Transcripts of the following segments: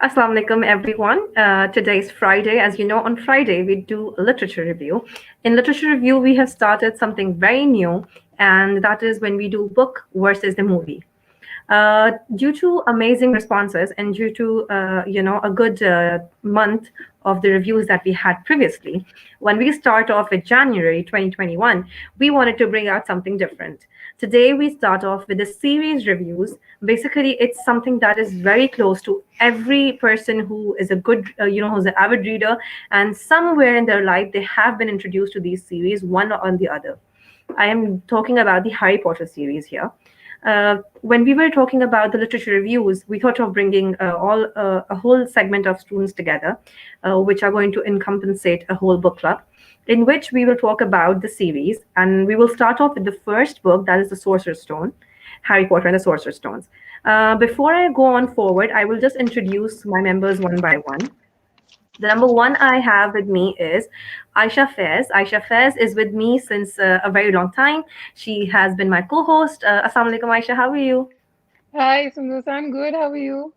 Assalamu alaikum, everyone. Today is Friday. As you know, on Friday, we do a literature review. In literature review, we have started something very new, and that is when we do book versus the movie. Due to amazing responses and due to a good month of the reviews that we had previously, when we start off with January 2021, we wanted to bring out something different. Today we start off with the series reviews. Basically, it's something that is very close to every person who is a good, who's an avid reader, and somewhere in their life they have been introduced to these series, one or the other. I am talking about the Harry Potter series here. When we were talking about the literature reviews, we thought of bringing all a whole segment of students together, which are going to encompass a whole book club, in which we will talk about the series, and we will start off with the first book, that is the Sorcerer's Stone, Harry Potter and the Sorcerer's Stones. Before I go on forward, I will just introduce my members one by one. The number one I have with me is Aisha Faiz. Aisha Faiz is with me since a very long time. She has been my co-host. Assalamu alaikum, Aisha. How are you? Hi, Sundus. I'm good. How are you?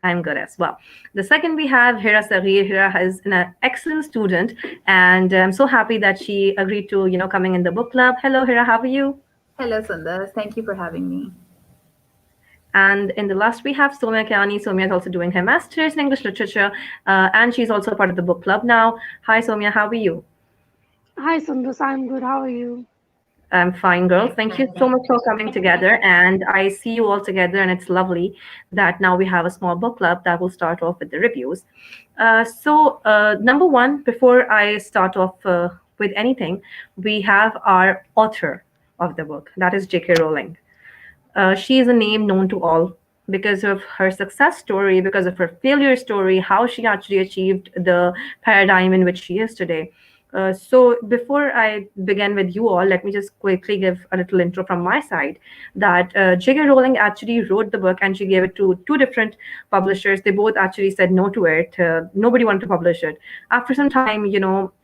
I'm good as well. The second we have Hira Saghir. Hira is an excellent student, and I'm so happy that she agreed to coming in the book club. Hello, Hira. How are you? Hello, Sundar. Thank you for having me. And in the last, we have Somya Kyani. Somya is also doing her master's in English literature, and she's also part of the book club now. Hi, Somya. How are you? Hi, Sundus. I'm good. How are you? I'm fine, girl. Thank you so much for coming together. And I see you all together, and it's lovely that now we have a small book club that will start off with the reviews. Number one, before I start off with anything, we have our author of the book, that is J.K. Rowling. She is a name known to all because of her success story, because of her failure story, how she actually achieved the paradigm in which she is today. So before I begin with you all, let me just quickly give a little intro from my side that J.K. Rowling actually wrote the book and she gave it to two different publishers. They both actually said no to it. Nobody wanted to publish it. After some time,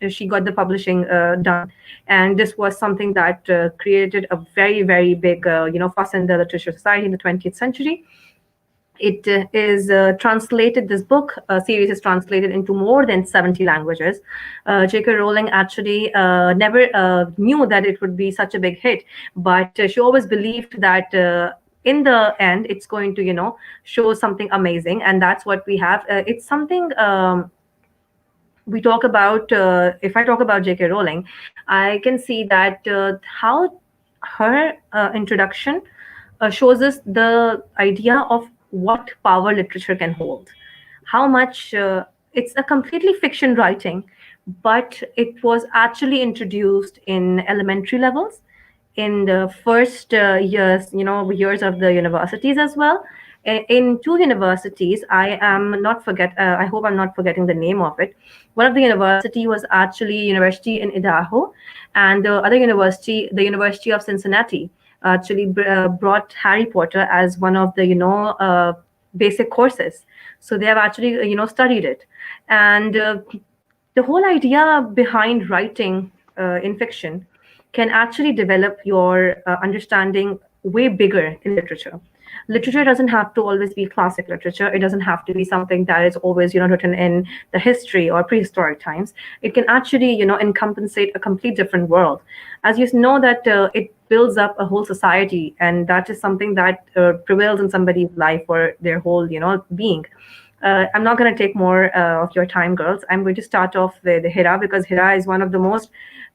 she got the publishing done, and this was something that created a very, very big, fuss in the literature society in the 20th century. It is translated, this book series is translated into more than 70 languages. J.K. Rowling actually never knew that it would be such a big hit, but she always believed that in the end, it's going to, show something amazing. And that's what we have. It's something we talk about, if I talk about J.K. Rowling, I can see that how her introduction shows us the idea of what power literature can hold. How much it's a completely fiction writing, but it was actually introduced in elementary levels, in the first years of the universities as well. In two universities, I hope I'm not forgetting the name of it. One of the university was actually University in Idaho, and the other university, the University of Cincinnati, actually brought Harry Potter as one of the basic courses. So they have actually studied it, and the whole idea behind writing in fiction can actually develop your understanding way bigger in literature. Literature doesn't have to always be classic literature. It doesn't have to be something that is always written in the history or prehistoric times. It can actually encompass a complete different world. As you know that it builds up a whole society, and that is something that prevails in somebody's life for their whole being. I'm not going to take more of your time, girls. I'm going to start off with Hira because Hira is one of the most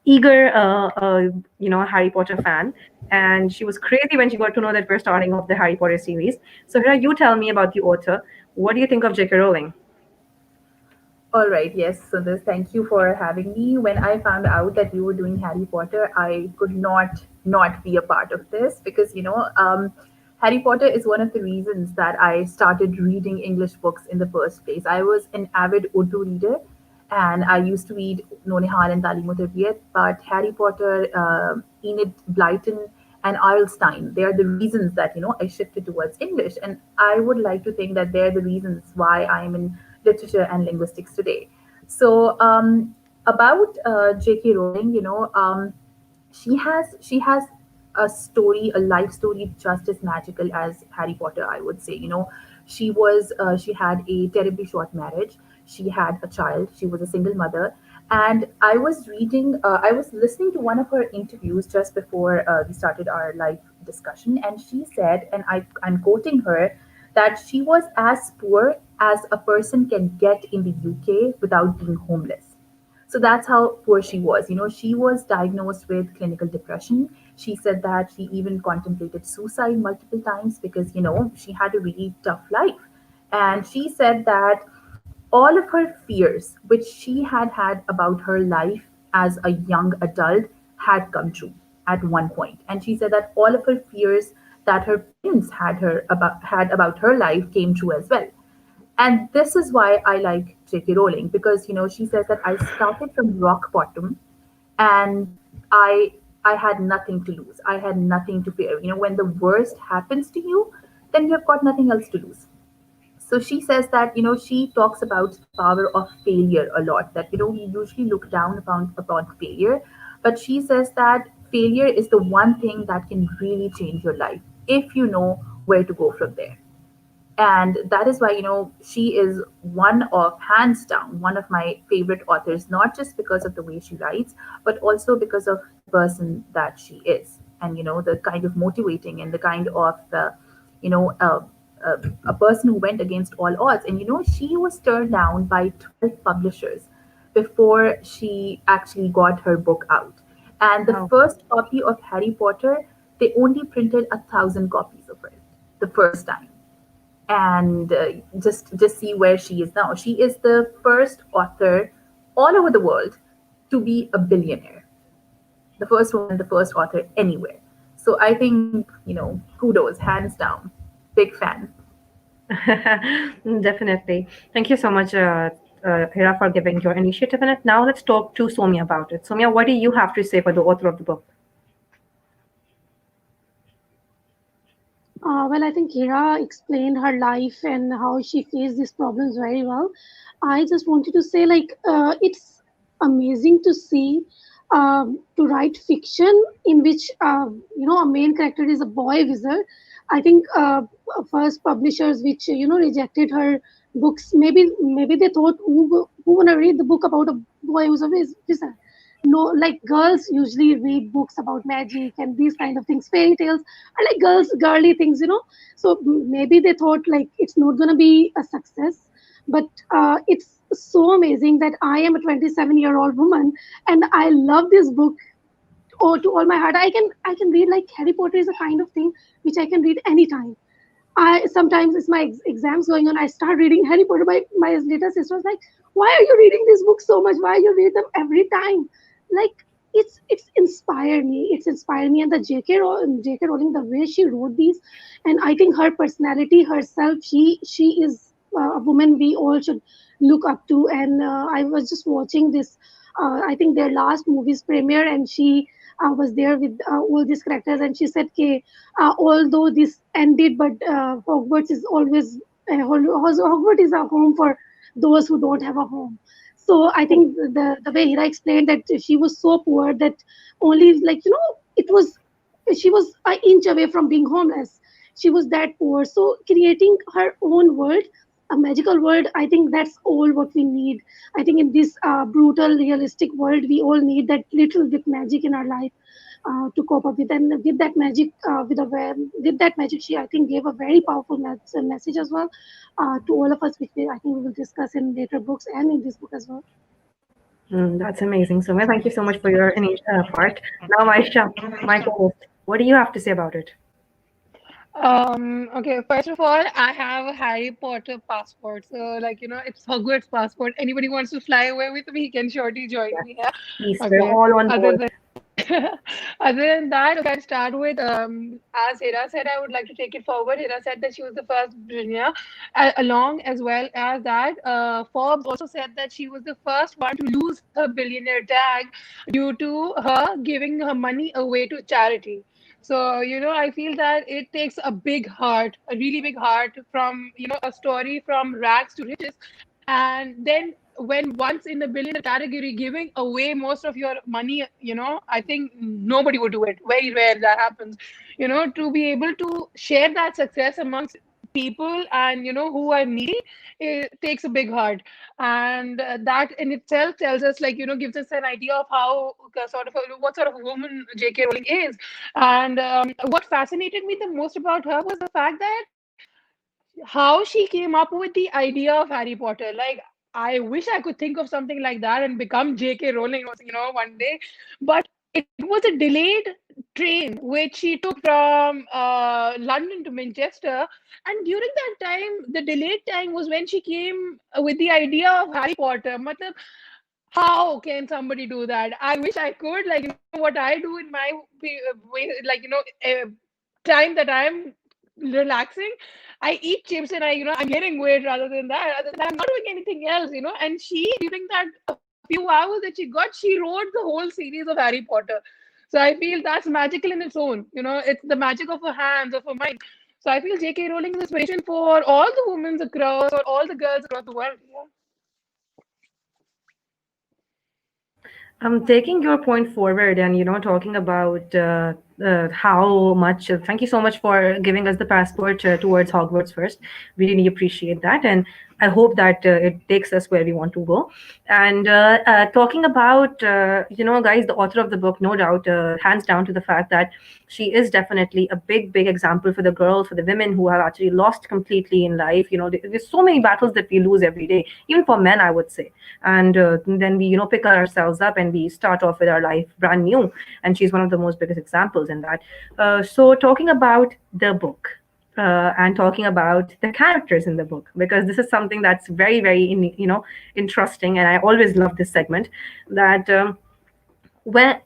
eager, Harry Potter fan, and she was crazy when she got to know that we're starting off the Harry Potter series. So Hira, you tell me about the author. What do you think of J.K. Rowling? All right, yes, Sundar, thank you for having me. When I found out that you were doing Harry Potter, I could not be a part of this because Harry Potter is one of the reasons that I started reading English books in the first place. I was an avid Urdu reader, and I used to read Nonihal and Talim Tarbiyat, but Harry Potter, Enid Blyton, and Stein, they are the reasons that I shifted towards English, and I would like to think that they're the reasons why I'm in literature and linguistics today. So about J.K. Rowling, she has a story, a life story just as magical as Harry Potter, I would say. She had a terribly short marriage. She had a child. She was a single mother. And I was listening to one of her interviews just before we started our live discussion, and she said, and I'm quoting her, that she was as poor as a person can get in the UK without being homeless. So that's how poor she was. She was diagnosed with clinical depression. She said that she even contemplated suicide multiple times because, she had a really tough life. And she said that all of her fears, which she had had about her life as a young adult, had come true at one point. And she said that all of her fears that her parents had about her life came true as well. And this is why I like J.K. Rowling, because she says that I started from rock bottom, and I had nothing to lose. I had nothing to fear. When the worst happens to you, then you've got nothing else to lose. So she says that she talks about the power of failure a lot. That we usually look down upon failure, but she says that failure is the one thing that can really change your life if you know where to go from there. And that is why she is one of, hands down, one of my favorite authors, not just because of the way she writes, but also because of the person that she is, and the kind of motivating and the kind of you know uh, a person who went against all odds. And she was turned down by 12 publishers before she actually got her book out. And the Wow. first copy of Harry Potter, they only printed 1,000 copies of it the first time. And just see where she is now. She is the first author all over the world to be a billionaire, the first woman, the first author anywhere. So I think, kudos, hands down. Big fan. Definitely. Thank you so much, Hira, for giving your initiative in it. Now let's talk to Somya about it. Somya, what do you have to say for the author of the book? Well, I think Kira explained her life and how she faced these problems very well. I just wanted to say, it's amazing to see to write fiction in which a main character is a boy wizard. I think first publishers which rejected her books, maybe they thought who wanna read the book about a boy who's a wizard. No, like girls usually read books about magic and these kind of things, fairy tales are like girly things. So maybe they thought like it's not going to be a success, but it's so amazing that I am a 27-year-old woman and I love this book to all my heart. I can read, like Harry Potter is a kind of thing which I can read anytime. I sometimes it's my exams going on. I start reading Harry Potter. My little sister was like, "Why are you reading this book so much? Why you read them every time?" Like it's inspired me. It's inspired me, and the J.K. Rowling, the way she wrote these, and I think her personality herself, she is a woman we all should look up to. And I was just watching this. I think their last movie's premiere, and she was there with all these characters, and she said, "Okay, although this ended, but Hogwarts is always Hogwarts is a home for those who don't have a home." So I think the way Hira explained that she was so poor that only, it was, she was an inch away from being homeless. She was that poor. So creating her own world, a magical world, I think that's all what we need. I think in this brutal, realistic world, we all need that little bit magic in our life to cope up with. And with that magic, with that magic, she, I think, gave a very powerful message as well to all of us, which I think we will discuss in later books and in this book as well. That's amazing, Somya. Thank you so much for your part. Now, Aisha, my co-host, what do you have to say about it? Okay, first of all, I have a Harry Potter passport. So, it's Hogwarts passport. Anybody wants to fly away with me, he can surely join Yes, me. Yeah. please, we're Okay. all on Other board. than other than that, okay, I'll start with as Hira said, I would like to take it forward. Hira said that she was the first billionaire. Along as well as that, Forbes also said that she was the first one to lose her billionaire tag due to her giving her money away to charity. So, I feel that it takes a big heart, a really big heart from, a story from rags to riches. And then when once in the billionaire category, giving away most of your money, I think nobody would do it. Very rare that happens. To be able to share that success amongst people and who I meet, it takes a big heart. And that in itself tells us, like, gives us an idea of how what sort of a woman J.K. Rowling is. And what fascinated me the most about her was the fact that how she came up with the idea of Harry Potter. Like, I wish I could think of something like that and become J.K. Rowling, one day. But it was a delayed train which she took from London to Manchester. And during that time, the delayed time was when she came with the idea of Harry Potter. Matlab, how can somebody do that? I wish I could, like, what I do in my way, like, time that I'm relaxing, I eat chips and I'm gaining weight rather than that. Other than that, I'm not doing anything else, And she, during that a few hours that she got, she wrote the whole series of Harry Potter. So I feel that's magical in its own. It's the magic of her hands, of her mind. So I feel J.K. Rowling is inspiration for all the women across, or all the girls across the world. Yeah. Taking your point forward and talking about how much. Thank you so much for giving us the passport towards Hogwarts first. We really appreciate that, and I hope that it takes us where we want to go. And talking about guys, the author of the book, no doubt, hands down to the fact that she is definitely a big example for the girls, for the women who have actually lost completely in life. There's so many battles that we lose every day, even for men, I would say. And then we pick ourselves up and we start off with our life brand new. And she's one of the most biggest examples in that. So talking about the book, and talking about the characters in the book, because this is something that's very interesting, and I always love this segment. That when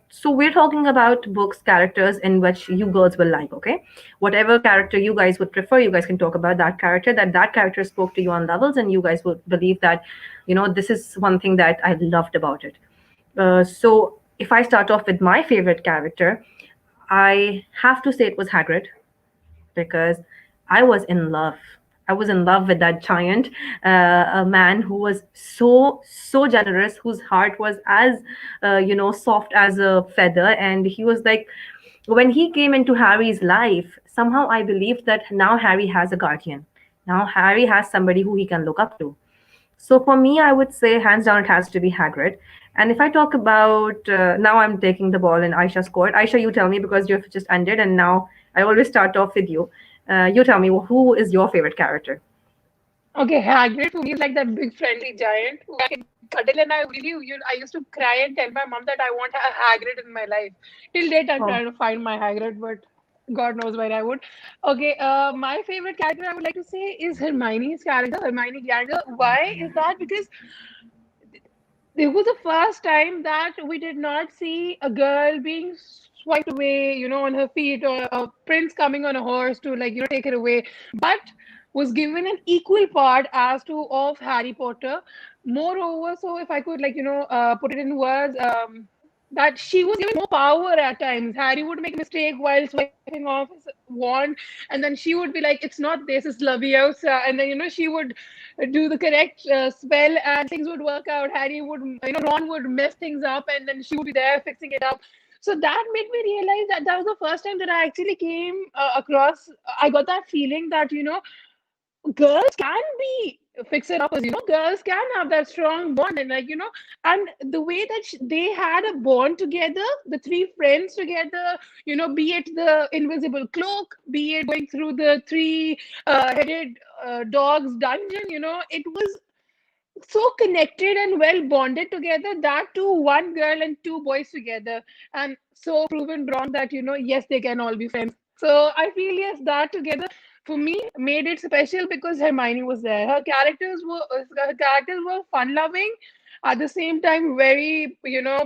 So we're talking about books characters in which you girls will like, okay? Whatever character you guys would prefer, you guys can talk about that character, that character spoke to you on levels, and you guys would believe that this is one thing that I loved about it. So if I start off with my favorite character, I have to say it was Hagrid, because I was in love. I was in love with that giant, a man who was so generous, whose heart was as soft as a feather, and he was like, when he came into Harry's life, somehow I believed that now Harry has a guardian. Now Harry has somebody who he can look up to. So for me, I would say hands down it has to be Hagrid. And if I talk about now, I'm taking the ball in Aisha's court. Aisha, you tell me, because you've just ended, and now I always start off with you. You tell me, who is your favorite character? Okay, Hagrid for me is like that big friendly giant who I can cuddle, and I really, I used to cry and tell my mom that I want a Hagrid in my life. Till date, I'm Oh, trying to find my Hagrid, but God knows when I would. Okay, my favorite character I would like to say is Hermione's character, Hermione Granger. Why is that? Because it was the first time that we did not see a girl being swiped away, on her feet, or a prince coming on a horse to, like, take her away, but was given an equal part as to of Harry Potter. Moreover, so if I could, like, put it in words, that she was given more power at times. Harry would make a mistake while swiping off his wand, and then she would be like, "It's not this, it's Leviosa," and then she would do the correct spell, and things would work out. Harry would, Ron would mess things up, and then she would be there fixing it up. So that made me realize that that was the first time that I actually came across. I got that feeling that girls can be fixer uppers. Girls can have that strong bond, and, like, and the way that they had a bond together, the three friends together, be it the invisible cloak, be it going through the three headed dogs dungeon, it was so connected and well bonded together, that too one girl and two boys together, and so proven wrong that yes, they can all be friends. So I feel, yes, that together for me made it special, because Hermione was there. Her characters were fun loving, at the same time very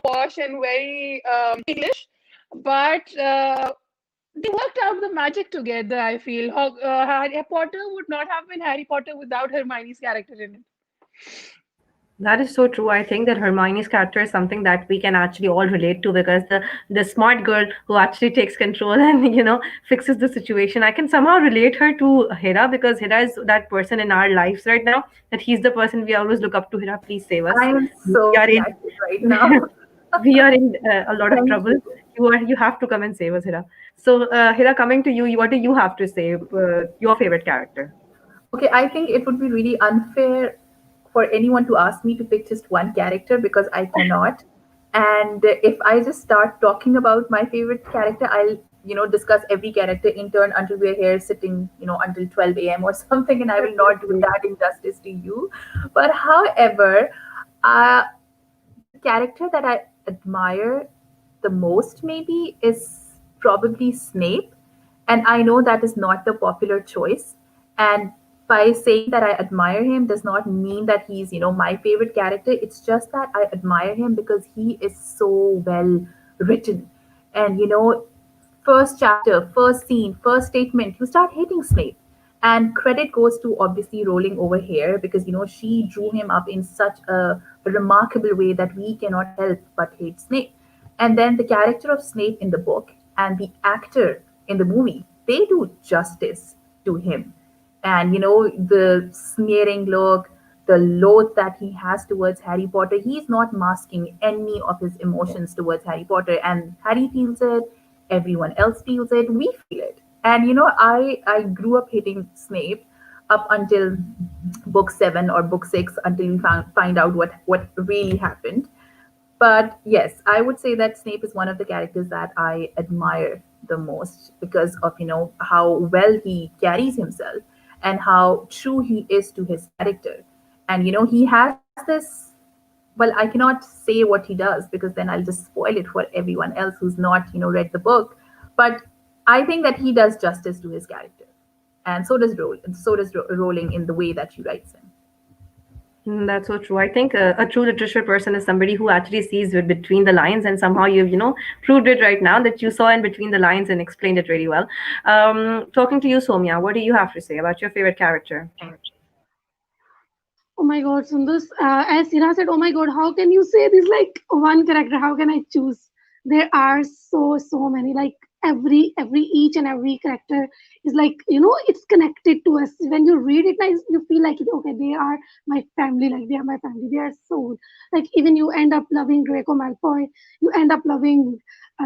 posh and very English, but they worked out the magic together. I feel Harry Potter would not have been Harry Potter without Hermione's character in it. that is so true. I think that Hermione's character is something that we can actually all relate to, because the smart girl who actually takes control and fixes the situation. I can somehow relate her to Hera, because Hera is that person in our lives right now, that he's the person we always look up to. Hera, please save us. I am We so are in flattered right now. we are in a lot of Thank trouble. you. You have to come and save us, Hira. So, Hira, coming to you, what do you have to say? Your favorite character? Okay, I think it would be really unfair for anyone to ask me to pick just one character because I cannot. And if I just start talking about my favorite character, I'll, discuss every character in turn until we're here sitting, until 12 a.m. or something, and I will not do Definitely. that injustice to you. But however, uh, the character that I admire the most, maybe, is probably Snape. And I know that is not the popular choice. And by saying that I admire him does not mean that he's, my favorite character. It's just that I admire him because he is so well written. And, first chapter, first scene, first statement, you start hating Snape. And credit goes to obviously Rowling over here because she drew him up in such a remarkable way that we cannot help but hate Snape. And then the character of Snape in the book and the actor in the movie, they do justice to him. And the sneering look, the loath that he has towards Harry Potter, he's not masking any of his emotions towards Harry Potter. And Harry feels it, everyone else feels it, we feel it. And I grew up hating Snape up until book 7 or book 6, until we find out what really happened. But yes, I would say that Snape is one of the characters that I admire the most because of how well he carries himself and how true he is to his character. And he has this, well, I cannot say what he does because then I'll just spoil it for everyone else who's not read the book. But I think that he does justice to his character, and so does Rowling in the way that she writes him. That's so true. I think a true literature person is somebody who actually sees it between the lines, and somehow you've, proved it right now that you saw in between the lines and explained it really well. Talking to you, Somya, what do you have to say about your favorite character? Oh my God, Sundus. As Sira said, oh my God, how can you say this like one character? How can I choose? There are so many. Like every each and every character is like it's connected to us. When you read it, like you feel like okay, they are my family. Like they are my family. They are so like even you end up loving Draco Malfoy. You end up loving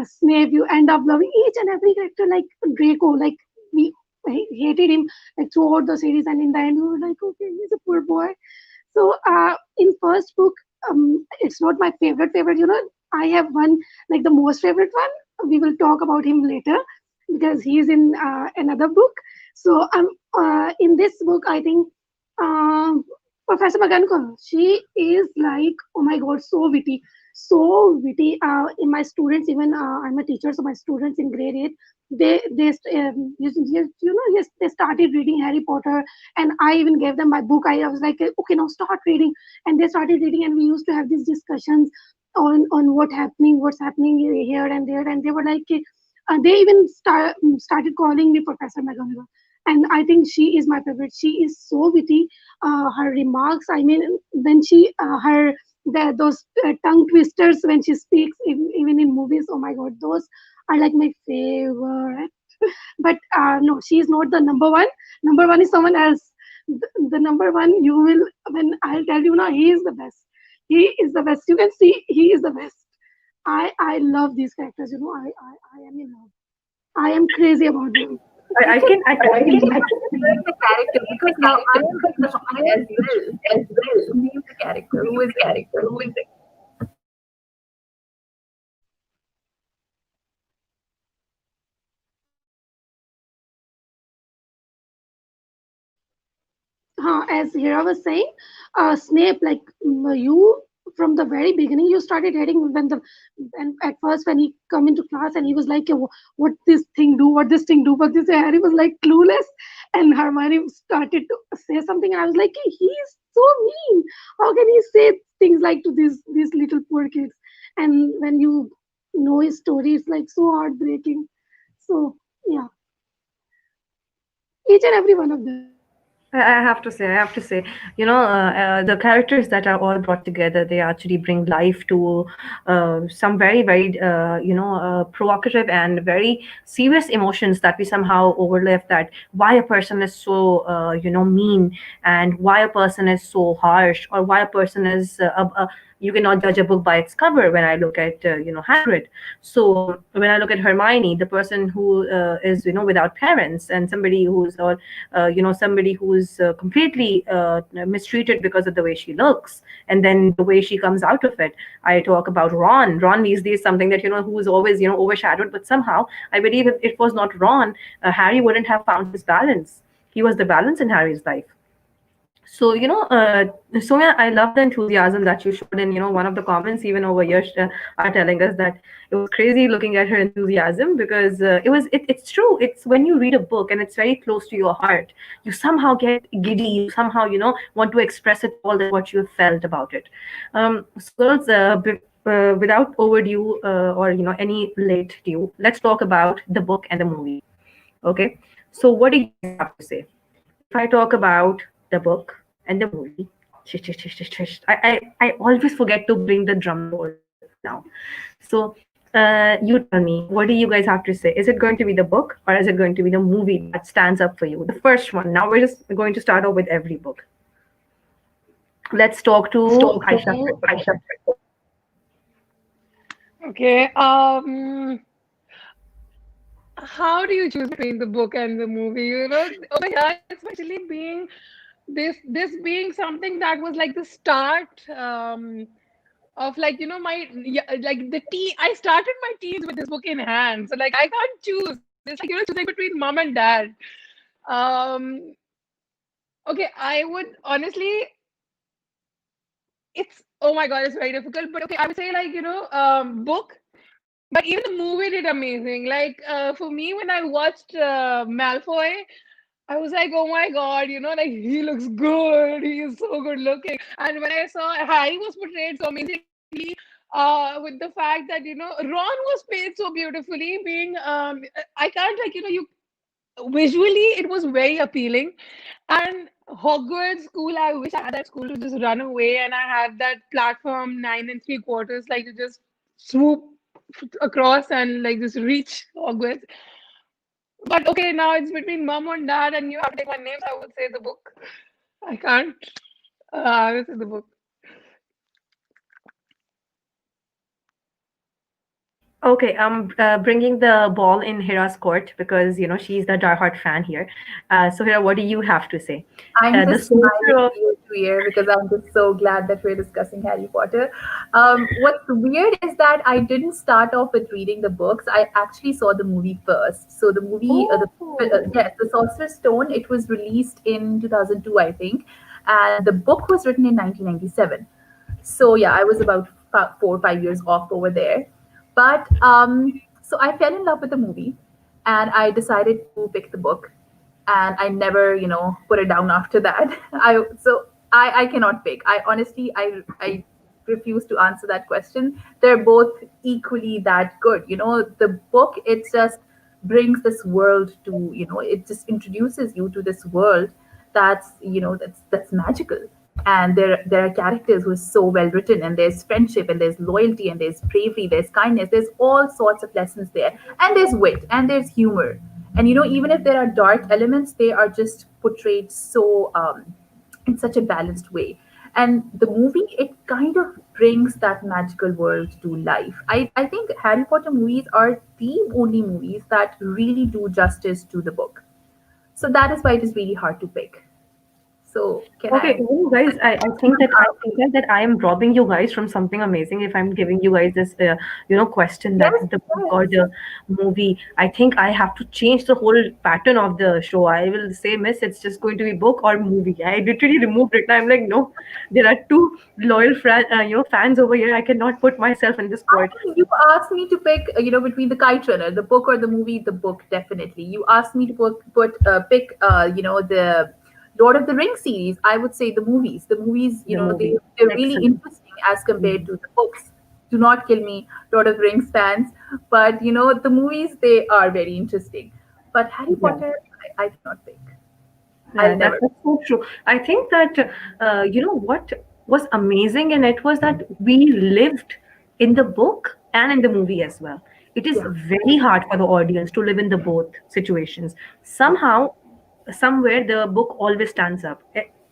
Snape. You end up loving each and every character. Like Draco. Like we hated him like throughout the series, and in the end we were like, okay, he's a poor boy. So in first book, it's not my favorite. I have one like the most favorite one. We will talk about him later because he is in another book. So in this book, I think um, Professor McGonagall. She is like oh my god, so witty, so witty. In my students, even I'm a teacher, so my students in grade 8, yes, they started reading Harry Potter, and I even gave them my book. I was like, okay, now start reading, and they started reading, and we used to have these discussions on what's happening here and there, and they were like, they even started calling me Professor McGonagall, and I think she is my favorite. She is so witty. Her remarks, I mean, when she her those tongue twisters when she speaks, even in movies. Oh my god, those are like my favorite. But no, she is not the number one. Number one is someone else. The number one, you will, when I'll tell you now, he is the best. He is the best. You can see he is the best. I love these characters. I am in love. I am crazy about them. I totally Like the character, because now I am questioning as well. Let's name the character. Who is it? As Hira was saying, Snape, like you from the very beginning, you started hating and at first when he come into class and he was like, what this thing do, what this thing do, but this Harry was like clueless, and Hermione started to say something, and I was like, hey, he is so mean. How can he say things like to these little poor kids? And when you know his story, it's like so heartbreaking. So yeah, each and every one of them. I have to say, the characters that are all brought together, they actually bring life to some very, very, provocative and very serious emotions that we somehow overlook. That why a person is so, mean, and why a person is so harsh, or why a person is you cannot judge a book by its cover. When I look at, Hagrid, so when I look at Hermione, the person who is, without parents, and somebody who's all somebody who's completely mistreated because of the way she looks, and then the way she comes out of it. I talk about Ron Weasley is something that, who is always, overshadowed, but somehow I believe if it was not Ron, Harry wouldn't have found his balance. He was the balance in Harry's life. So, Soumya, I love the enthusiasm that you showed. And, one of the comments even over here are telling us that it was crazy looking at her enthusiasm, because it's true. It's when you read a book and it's very close to your heart, you somehow get giddy. You somehow, want to express it all, that what you have felt about it. So, girls, without overdue or, any late due, let's talk about the book and the movie. Okay. So, what do you guys have to say? If I talk about the book and the movie, shish, shish, shish, shish, shish, I always forget to bring the drum roll now. So you tell me, what do you guys have to say? Is it going to be the book, or is it going to be the movie that stands up for you? The first one. Now we're just going to start off with every book. Let's talk to Aisha first. Okay. How do you choose between the book and the movie? Over here, especially being this being something that was like the start of, like, my, yeah, like the teen. I started my teens with this book in hand, so like I can't choose. It's like, choosing between mom and dad. Um, okay, I would honestly. It's, oh my god, it's very difficult. But okay, I would say, like, book. But even the movie did amazing. Like, for me, when I watched Malfoy, I was like, oh my god, like, he looks good. He is so good looking. And when I saw Harry was portrayed so amazingly, with the fact that, Ron was played so beautifully, being, I can't, like, visually, it was very appealing. And Hogwarts school, I wish I had that school to just run away, and I had that platform 9 and 3/4, like, to just swoop across and like just reach Hogwarts. But okay, now it's between mom and dad, and you have to take my name. So I would say the book. I can't. I would say the book. Okay, I'm bringing the ball in Hira's court, because she's the diehard fan here. So Hira, what do you have to say? I'm The just sorcerer smiling of ear to ear because I'm just so glad that we're discussing Harry Potter. What's weird is that I didn't start off with reading the books. I actually saw the movie first. So the movie, Oh. yes, the Sorcerer's Stone. It was released in 2002, I think, and the book was written in 1997. So yeah, I was about 4 or 5 years off over there. But so I fell in love with the movie, and I decided to pick the book, and I never, put it down after that. I cannot pick. I honestly, I refuse to answer that question. They're both equally that good. The book, it just brings this world to, it just introduces you to this world that's, that's magical. And there are characters who are so well written, and there's friendship, and there's loyalty, and there's bravery, there's kindness, there's all sorts of lessons there, and there's wit, and there's humor. And even if there are dark elements, they are just portrayed so in such a balanced way. And the movie, it kind of brings that magical world to life. I think Harry Potter movies are the only movies that really do justice to the book. So that is why it is really hard to pick. So can Okay, I you guys, I think that I am robbing you guys from something amazing if I'm giving you guys this, question that yes, the book or yes. the movie. I think I have to change the whole pattern of the show. I will say, Miss, it's just going to be book or movie. I literally removed it. I'm like, no, there are two loyal fans over here. I cannot put myself in this I court. think you asked me to pick, between the Kite Runner, the book or the movie. The book, definitely. You asked me to pick, the Lord of the Rings series. I would say the movies. The movies, The movie, they're really excellent. interesting as compared Mhm. to the books. Do not kill me, Lord of the Rings fans. But the movies, they are very interesting. But Harry Yeah. Potter, I cannot pick. I'll Yeah, never. that's so true. I think that what was amazing in it was that we lived in the book and in the movie as well. It is Yeah, very hard for the audience to live in the both situations. yeah, Somehow, somewhere, the book always stands up.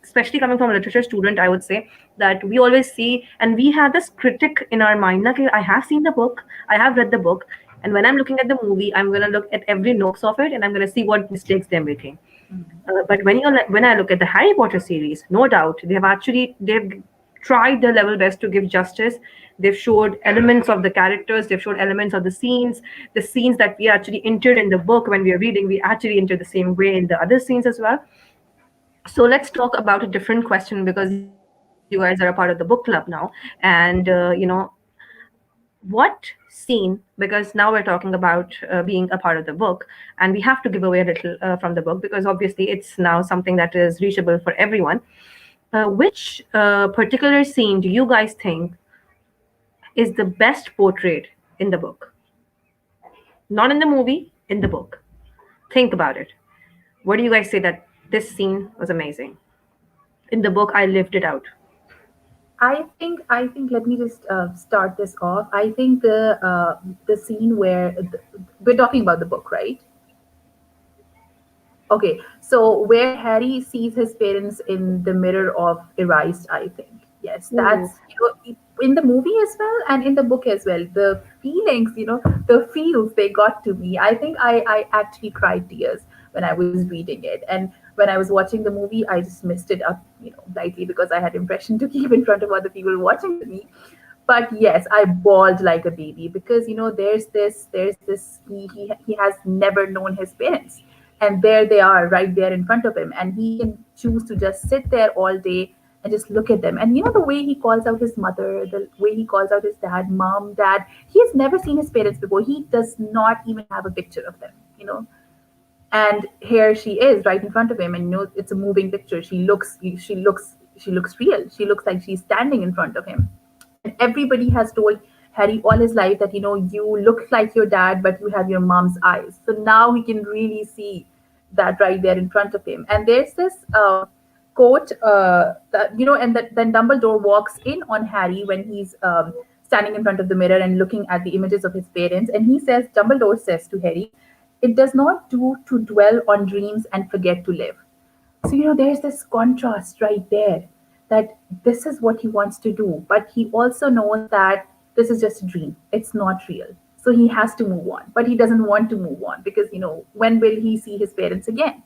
Especially coming from a literature student, I would say that we always see, and we have this critic in our mind. Like, I have seen the book, I have read the book, and when I'm looking at the movie, I'm gonna look at every nooks of it, and I'm gonna see what mistakes they're making. But when I look at the Harry Potter series, no doubt they've tried their level best to give justice. They've showed elements of the characters, they've showed elements of the scenes that we actually entered in the book when we are reading. We actually enter the same way in the other scenes as well. So let's talk about a different question because you guys are a part of the book club now, and what scene, because now we're talking about being a part of the book, and we have to give away a little from the book because obviously it's now something that is reachable for everyone. Which particular scene do you guys think is the best portrayed in the book? Not in the movie, in the book. Think about it. What do you guys say that this scene was amazing? In the book, I lived it out. I think let me just start this off. I think the scene where we're talking about the book, right? Okay, so where Harry sees his parents in the mirror of erased, I think. Yes, Ooh. that's, in the movie as well and in the book as well. The feelings, the feels they got to me. I think I actually cried tears when I was reading it. And when I was watching the movie, I just missed it up, lightly because I had impression to keep in front of other people watching with me. But yes, I bawled like a baby because there's this he has never known his parents, and there they are right there in front of him, and he can choose to just sit there all day and just look at them. And the way he calls out his mother, the way he calls out his dad, mom, dad. He has never seen his parents before. He does not even have a picture of them. And here she is right in front of him, and it's a moving picture. She looks real. She looks like she's standing in front of him. And everybody has told Harry all his life that you look like your dad, but you have your mom's eyes. So now he can really see that right there in front of him. And there's this quote that and that then Dumbledore walks in on Harry when he's standing in front of the mirror and looking at the images of his parents, and Dumbledore says to Harry, "It does not do to dwell on dreams and forget to live." So, there's this contrast right there, that this is what he wants to do, but he also knows that this is just a dream. It's not real. So he has to move on, but he doesn't want to move on because, when will he see his parents again?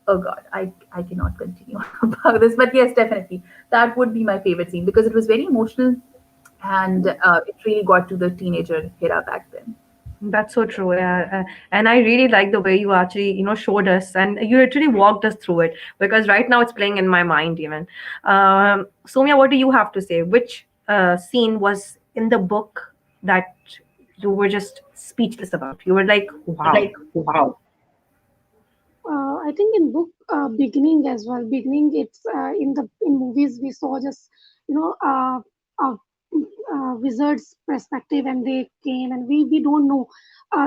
Oh God, I cannot continue about this. But yes, definitely. That would be my favorite scene because it was very emotional, and it really got to the teenager era back then. That's so true. Yeah. And I really like the way you actually, showed us and you literally walked us through it because right now it's playing in my mind even. Somya, what do you have to say? Which scene was in the book that you were just speechless about? You were like, wow. I think in book beginning as well. Beginning, it's in movies we saw just you know a wizard's perspective, and they came, and we don't know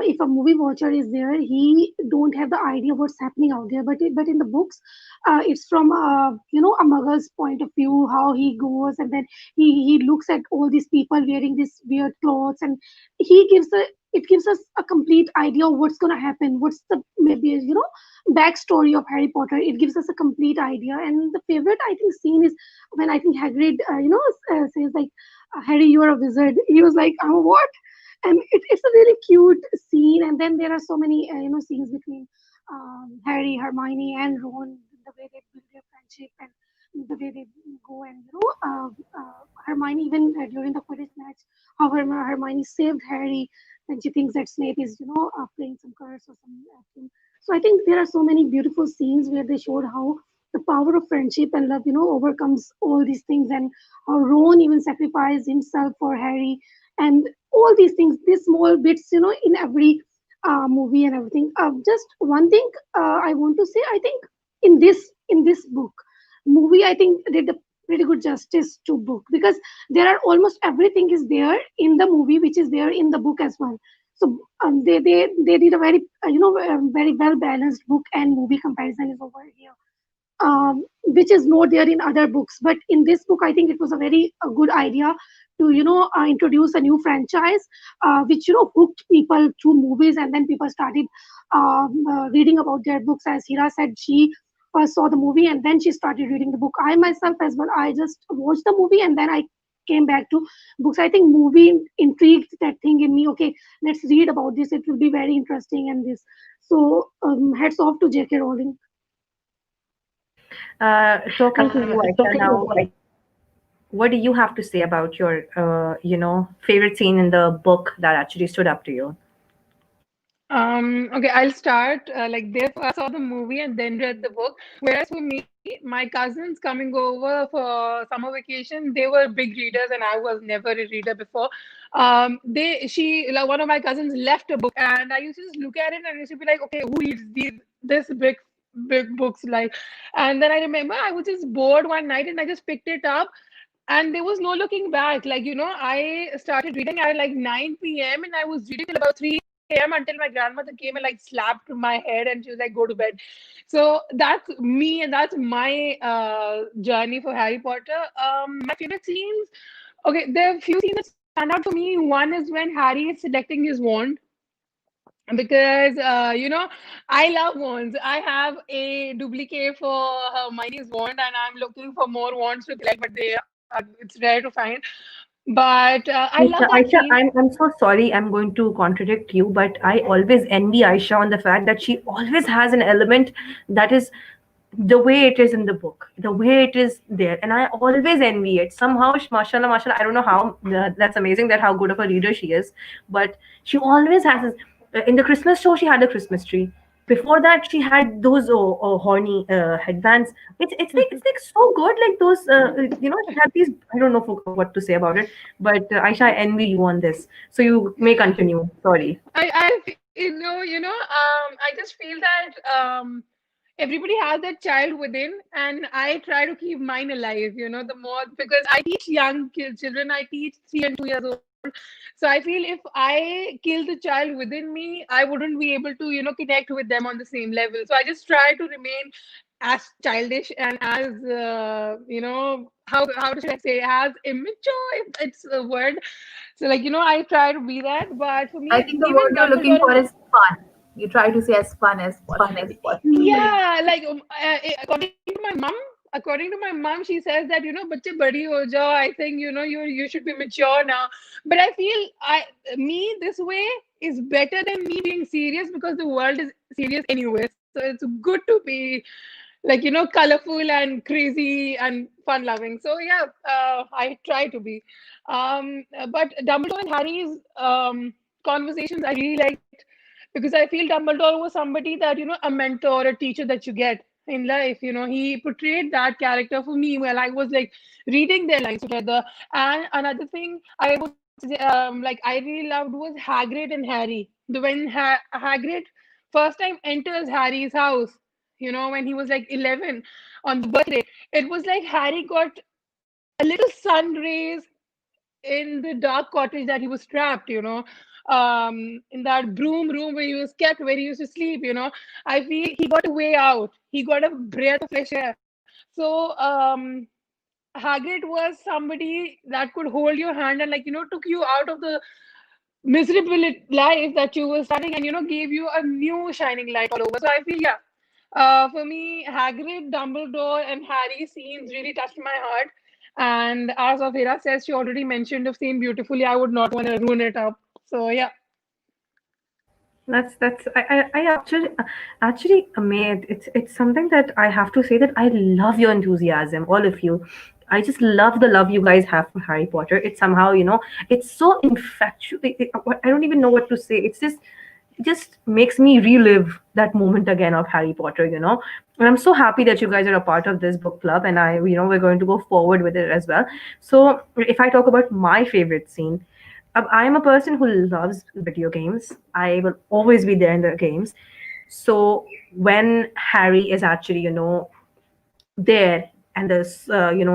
if a movie watcher is there, he don't have the idea what's happening out there. But in the books, it's from a mugger's point of view, how he goes, and then he looks at all these people wearing these weird clothes, and he gives a it gives us a complete idea of what's going to happen, what's the maybe backstory of Harry Potter. It gives us a complete idea. And the favorite, I think, scene is when I think Hagrid, says like, "Harry, you're a wizard." He was like, "Oh, what?" And it's a really cute scene. And then there are so many, scenes between Harry, Hermione, and Ron. The way they build their friendship and the way they go, and Hermione, even during the Quidditch match, how Hermione saved Harry when she thinks that Snape is playing some curse or some thing. So I think there are so many beautiful scenes where they showed how the power of friendship and love, overcomes all these things, and how Ron even sacrificed himself for Harry, and all these things, these small bits, in every movie and everything. Just one thing I want to say, I think in this book movie, I think did a pretty good justice to book, because there are almost everything is there in the movie which is there in the book as well. So they did a very very well balanced book and movie comparison is over here. which is not there in other books. But in this book, I think it was a very a good idea to introduce a new franchise, which hooked people through movies, and then people started reading about their books. As Hira said, she first saw the movie and then she started reading the book. I myself as well, I just watched the movie and then I came back to books. I think movie intrigued that thing in me. Okay, let's read about this. It will be very interesting and this. So hats off to J.K. Rowling. Talking to you, Aisha, now, what do you have to say about your, favorite scene in the book that actually stood up to you? Okay, I'll start. Like they first saw the movie and then read the book. Whereas for me, my cousins coming over for summer vacation, they were big readers, and I was never a reader before. Like one of my cousins left a book, and I used to just look at it and I used to be like, okay, who reads this big books like? And then I remember I was just bored one night and I just picked it up and there was no looking back. Like, I started reading at like 9 p.m. and I was reading till about 3 a.m. until my grandmother came and like slapped my head and she was like, go to bed. So that's me and that's my journey for Harry Potter. My favorite scenes, okay, there are a few scenes that stand out for me. One is when Harry is selecting his wand because I love wands. I have a duplicate for Hermione's wand and I'm looking for more wands to collect, but it's rare to find. But I love Aisha, that Aisha, scene. I'm so sorry. I'm going to contradict you, but I always envy Aisha on the fact that she always has an element that is the way it is in the book, the way it is there, and I always envy it. Somehow, mashallah, mashallah. I don't know how. That's amazing that how good of a reader she is, but she always has. This, in the Christmas show, she had a Christmas tree. Before that, she had those horny headbands. It's like so good. Like those, she had these. I don't know what to say about it, but Aisha, I envy you on this. So you may continue. Sorry. I just feel that everybody has that child within, and I try to keep mine alive. The more because I teach young children, I teach 3 and 2 years old. So I feel if I kill the child within me, I wouldn't be able to, connect with them on the same level. So I just try to remain as childish and as how should I say, as immature, if it's a word. So like I try to be that, but for I me, think the even word you're looking Dumbledore for was is fun. You try to say as fun as possible. yeah, like according to my mom, she says that "बच्चे बड़ी हो जाओ." I think you should be mature now. But I feel me this way is better than me being serious because the world is serious anyway. So it's good to be like colorful and crazy and fun loving. So yeah, I try to be. But Dumbledore and Harry's conversations I really liked because I feel Dumbledore was somebody that a mentor, a teacher that you get in life. He portrayed that character for me while I was like reading their lines together. And another thing I would like I really loved was Hagrid and Harry. When Hagrid first time enters Harry's house, when he was like 11 on the birthday, it was like Harry got a little sun rays in the dark cottage that he was trapped, in that broom room where he was kept, where he used to sleep, I feel he got a way out. He got a breath of fresh air. So Hagrid was somebody that could hold your hand and took you out of the miserable life that you were starting and gave you a new shining light all over. So I feel yeah, for me, Hagrid, Dumbledore, and Harry scenes really touched my heart. And as Afira says, she already mentioned the scene beautifully. I would not want to ruin it up. So yeah. That's I actually amazed. It's something that I have to say that I love your enthusiasm, all of you. I just love the love you guys have for Harry Potter. It's somehow, it's so infectious. I don't even know what to say. It just makes me relive that moment again of Harry Potter. And I'm so happy that you guys are a part of this book club, and we're going to go forward with it as well. So if I talk about my favorite scene, I'm a person who loves video games. I will always be there in the games. So when Harry is actually, there and this,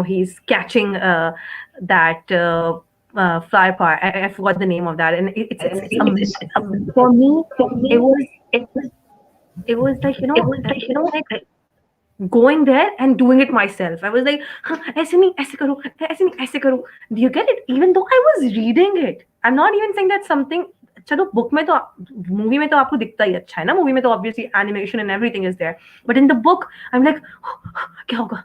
he's catching that fly part. I forgot the name of that, and it's for me. It was it was like it's like going there and doing it myself. I was like, "हाँ, ऐसे नहीं ऐसे करो, ऐसे नहीं ऐसे करो." Do you get it? Even though I was reading it, I'm not even saying that something. चलो बुक में तो, मूवी में तो आपको दिखता ही अच्छा है ना, मूवी में तो obviously animation and everything is there, but in the book I am like क्या होगा,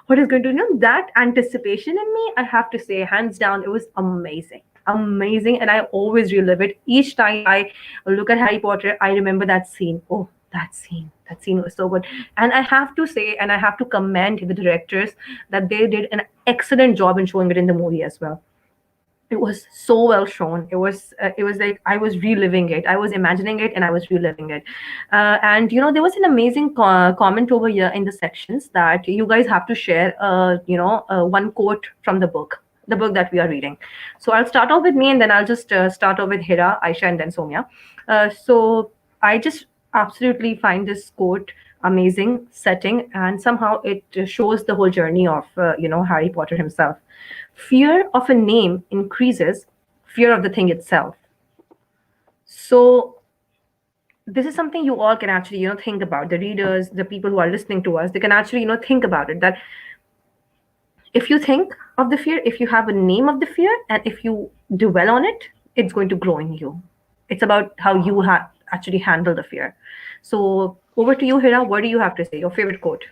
what is going to, that anticipation in me, I have to say, hands down, it was amazing, and I always relive it each time I look at Harry Potter. I remember that scene. Oh, that scene was so good. And I have to say, and I have to commend the directors, that they did an excellent job in showing it in the movie as well. It was so well shown. It was like I was reliving it, I was imagining it, and I was reliving it. And there was an amazing comment over here in the sections that you guys have to share one quote from the book that we are reading. So I'll start off with me, and then I'll just start off with Hira, Aisha, and then Somya. So I just absolutely find this quote amazing setting, and somehow it shows the whole journey of Harry Potter himself. Fear of a name increases fear of the thing itself. So this is something you all can actually think about. The readers, the people who are listening to us, they can actually think about it, that if you think of the fear, if you have a name of the fear, and if you dwell on it, it's going to grow in you. It's about how you actually handle the fear. So over to you, Hira. What do you have to say? Your favorite quote?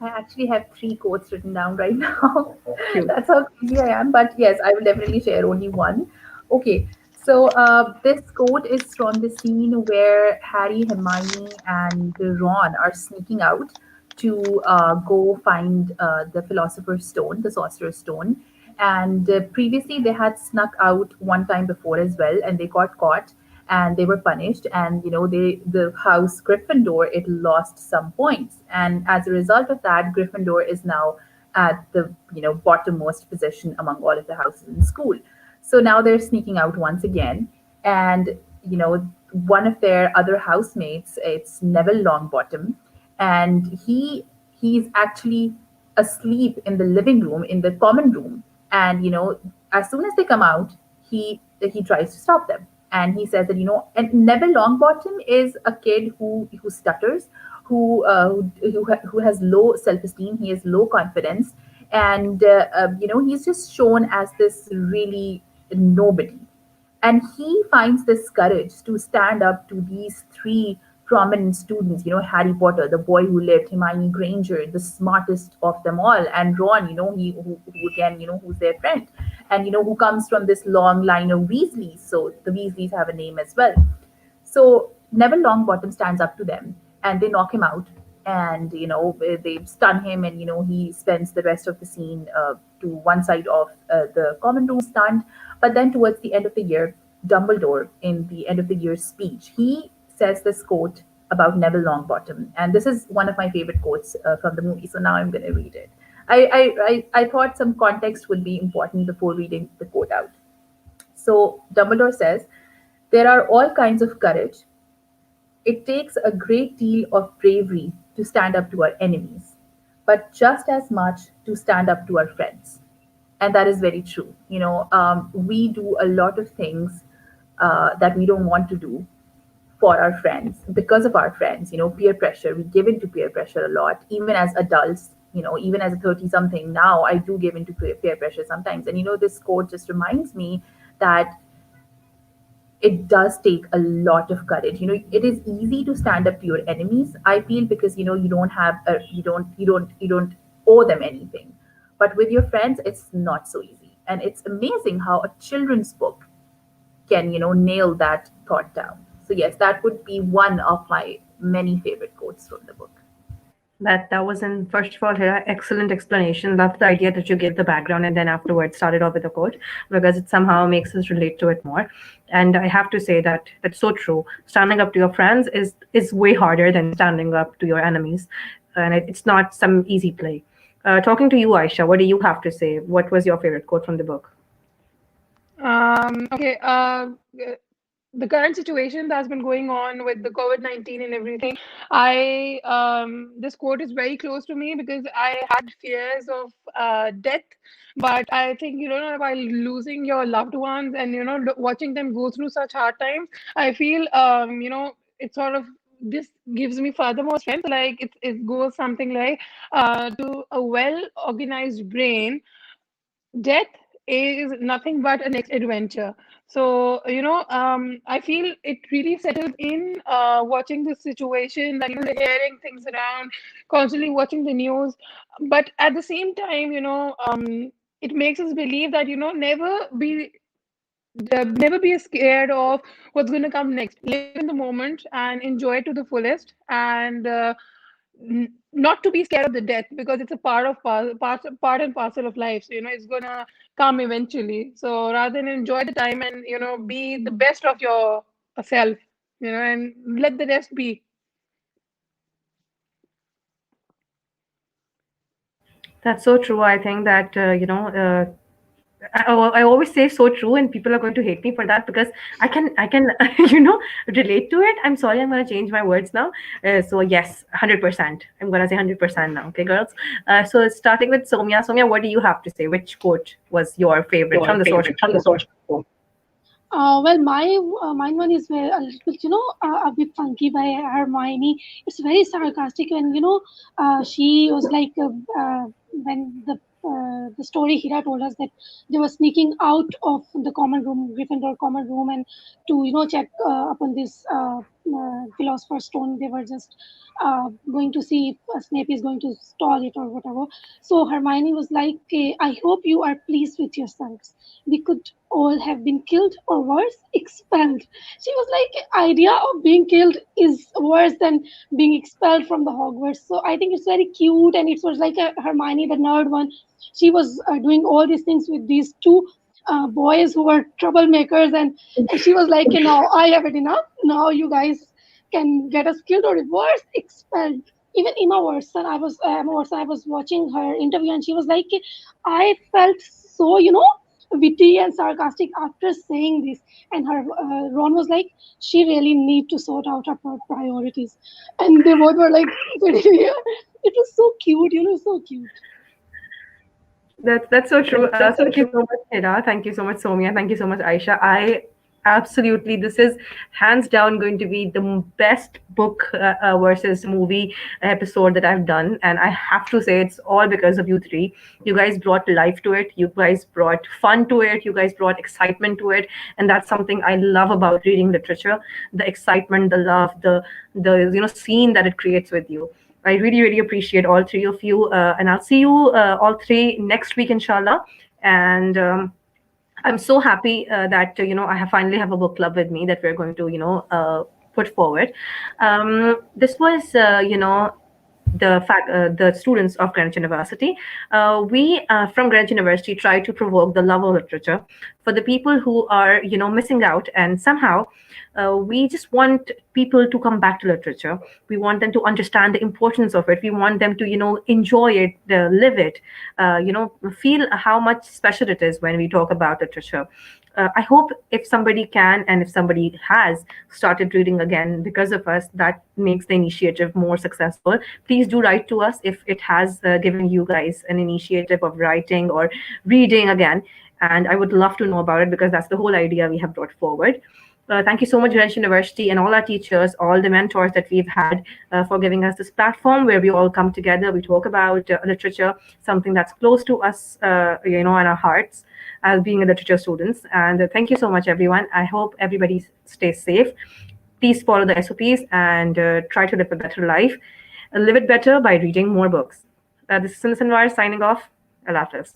I actually have three quotes written down right now. Cute. That's how crazy I am. But yes, I will definitely share only one. Okay, so this quote is from the scene where Harry, Hermione, and Ron are sneaking out to go find the Philosopher's Stone, the Sorcerer's Stone. And previously, they had snuck out one time before as well, and they got caught and they were punished. And the house Gryffindor, it lost some points, and as a result of that, Gryffindor is now at the bottommost position among all of the houses in school. So now they're sneaking out once again, and one of their other housemates, it's Neville Longbottom, and he's actually asleep in the living room, in the common room. And as soon as they come out, he tries to stop them, and he says that and Neville Longbottom is a kid who stutters, who has low self-esteem, he has low confidence, and he's just shown as this really nobody. And he finds this courage to stand up to these three prominent students, Harry Potter, the boy who lived, Hermione Granger, the smartest of them all, and Ron, who again, who's their friend, and who comes from this long line of Weasleys. So the Weasleys have a name as well. So Neville Longbottom stands up to them, and they knock him out, and they stun him, and he spends the rest of the scene to one side of the common room stunned. But then towards the end of the year, Dumbledore, in the end of the year speech, he says this quote about Neville Longbottom, and this is one of my favorite quotes from the movie. So now I'm going to read it. I thought some context would be important before reading the quote out. So Dumbledore says, "There are all kinds of courage. It takes a great deal of bravery to stand up to our enemies, but just as much to stand up to our friends." And that is very true. We do a lot of things that we don't want to do for our friends, because of our friends. Peer pressure. We give into peer pressure a lot, even as adults. Even as a 30 something now, I do give into peer pressure sometimes. And this quote just reminds me that it does take a lot of courage. It is easy to stand up to your enemies, I feel, because you don't have a, you don't owe them anything. But with your friends, it's not so easy. And it's amazing how a children's book can nail that thought down. So yes, that would be one of my many favorite quotes from the book. That was in, first of all, Hira, excellent explanation. Loved the idea that you gave the background and then afterwards started off with a quote, because it somehow makes us relate to it more. And I have to say that that's so true. Standing up to your friends is way harder than standing up to your enemies, and it's not some easy play. Talking to you, Aisha, what do you have to say? What was your favorite quote from the book? Okay. The current situation that's been going on with the COVID-19 and everything, I this quote is very close to me because I had fears of death. But I think while losing your loved ones and watching them go through such hard times, I feel it sort of this gives me further more strength. Like it goes something like, to a well organized brain, death is nothing but a next adventure. So, I feel it really settles in, watching this situation, like, hearing things around, constantly watching the news. But at the same time, it makes us believe that, never be scared of what's going to come next. Live in the moment and enjoy it to the fullest. And not to be scared of the death, because it's a part and parcel of life. So, it's gonna come eventually. So rather than enjoy the time and, be the best of your self, and let the rest be. That's so true. I think that I always say so true, and people are going to hate me for that because I can relate to it. I'm sorry, I'm gonna change my words now. So yes, 100%. I'm gonna say 100% now. Okay, girls. So starting with Somya. Somya, what do you have to say? Which quote was your favorite from the source? Well, my mine one is a little bit, a bit funky by Hermione. It's very sarcastic, and she was like, when the story Hira told us that they were sneaking out of the common room, Gryffindor common room, and to check upon this philosopher's stone. They were just going to see if Snape is going to stall it or whatever. So Hermione was like, "I hope you are pleased with yourselves. We could all have been killed or worse, expelled." She was like, idea of being killed is worse than being expelled from the Hogwarts. So I think it's very cute, and it was like a Hermione, the nerd one. She was doing all these things with these two boys who were troublemakers, and she was like, I have it enough. Now you guys can get us killed or worse, expelled. Even Emma Watson, I was watching her interview, and she was like, I felt so, witty and sarcastic after saying this. And her Ron was like, she really need to sort out her priorities. And they both were like, it was so cute, so cute. That's so true. Thank you so much, Hira. Thank you so much, Somya. Thank you so much, Aisha. I absolutely, this is hands down going to be the best book versus movie episode that I've done, and I have to say it's all because of you three. You guys brought life to it. You guys brought fun to it. You guys brought excitement to it, and that's something I love about reading literature: the excitement, the love, the scene that it creates with you. I really, really appreciate all three of you, and I'll see you all three next week, inshallah. And I'm so happy that I have finally have a book club with me that we're going to put forward. This was the students of Greenwich University. We from Greenwich University try to provoke the love of literature for the people who are missing out, and somehow we just want people to come back to literature. We want them to understand the importance of it. We want them to enjoy it, live it, feel how much special it is when we talk about literature. I hope if somebody can, and if somebody has started reading again because of us, that makes the initiative more successful. Please do write to us if it has given you guys an initiative of writing or reading again. And I would love to know about it because that's the whole idea we have brought forward. Thank you so much, Greenwich University, and all our teachers, all the mentors that we've had for giving us this platform where we all come together. We talk about literature, something that's close to us, in our hearts as being a literature students. And thank you so much, everyone. I hope everybody stays safe. Please follow the SOPs and try to live a better life. Live it better by reading more books. This is Sinha Sanwar signing off. Allah Hafiz.